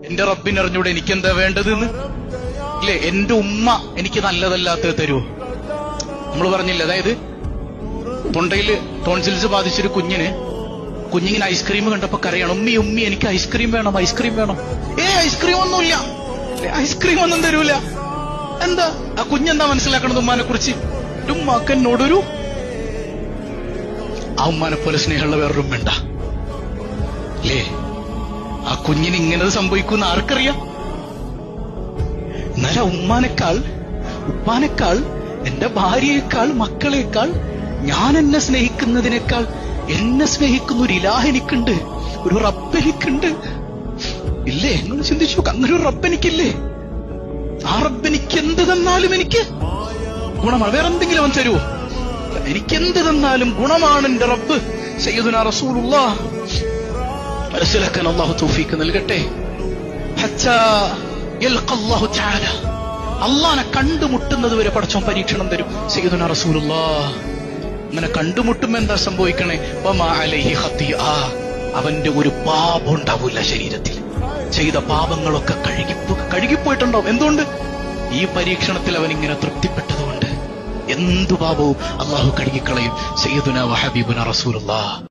എന്റെ റബ്ബിനറിഞ്ഞൂടെ എനിക്കെന്താ വേണ്ടതെന്ന് ഇല്ലേ? എന്റെ ഉമ്മ എനിക്ക് നല്ലതല്ലാത്തത് തരുമോ? നമ്മൾ പറഞ്ഞില്ല, അതായത് തൊണ്ടയിൽ ടോൺസിൽസ് ബാധിച്ചൊരു കുഞ്ഞിങ്ങനെ ഐസ്ക്രീം കണ്ടപ്പോ കരയാണ്, ഉമ്മി എനിക്ക് ഐസ്ക്രീം വേണം, ഐസ്ക്രീം വേണം. ഐസ്ക്രീം ഒന്നുമില്ല, ഐസ്ക്രീം ഒന്നും തരൂല. എന്താ ആ കുഞ്ഞെന്താ മനസ്സിലാക്കണത് ഉമ്മാനെ കുറിച്ച്? ഉമ്മാക്ക് എന്നോടൊരു ആ ഉമ്മാനെ പോലെ സ്നേഹമുള്ള വേറൊരു ഉമ്മ അല്ലേ? ആ കുഞ്ഞിന് ഇങ്ങനെ സംഭവിക്കുന്ന ആർക്കറിയാം? എന്നാലും ഉപ്പാനേക്കാൾ എന്റെ ഭാര്യയേക്കാൾ മക്കളേക്കാൾ ഞാൻ എന്നെ സ്നേഹിക്കുന്നതിനേക്കാൾ എന്നെ സ്നേഹിക്കുന്ന ഒരു ഇലാഹ് എനിക്കുണ്ട്, ഒരു റബ്ബ് എനിക്കുണ്ട്. ഇല്ലേ? നിങ്ങൾ ചിന്തിച്ചു, അങ്ങനെ ഒരു റബ്ബ് എനിക്കില്ലേ? ആ റബ്ബ് എനിക്ക് എന്ത് തന്നാലും എനിക്ക് ഗുണമാണ്. വേറെ എന്തെങ്കിലും അവൻ തരുമോ? എനിക്കെന്ത് തന്നാലും ഗുണമാണ് എന്റെ റബ്ബ്. സയ്യിദുനാ റസൂലുള്ളാഹ് മനസ്സിലാക്കാൻ അല്ലാഹു തൗഫീഖ് നൽകട്ടെ. ഹത്താ യൽഖ അല്ലാഹു തആല, അല്ലാഹനെ കണ്ടുമുട്ടുന്നത് വരെ പടച്ചോൻ പരീക്ഷണം തരും. സയ്യിദുനാ റസൂലുള്ളാഹ് അങ്ങനെ കണ്ടുമുട്ടുമ്പോ എന്താ സംഭവിക്കണേ? വമാ അലൈഹി ഖതിഅ, അവന്റെ ഒരു പാപം ഉണ്ടാവില്ല ശരീരത്തിൽ. ചെയ്ത പാപങ്ങളൊക്കെ കഴുകിപ്പോയിട്ടുണ്ടാവും. എന്തുകൊണ്ട്? ഈ പരീക്ഷണത്തിൽ അവൻ ഇങ്ങനെ തൃപ്തിപ്പെട്ടതുകൊണ്ട്. എന്തു പാപവും അല്ലാഹു കഴുകിക്കളയും. സയ്യിദുനാ വഹബീബുനാ റസൂലുള്ളാഹ്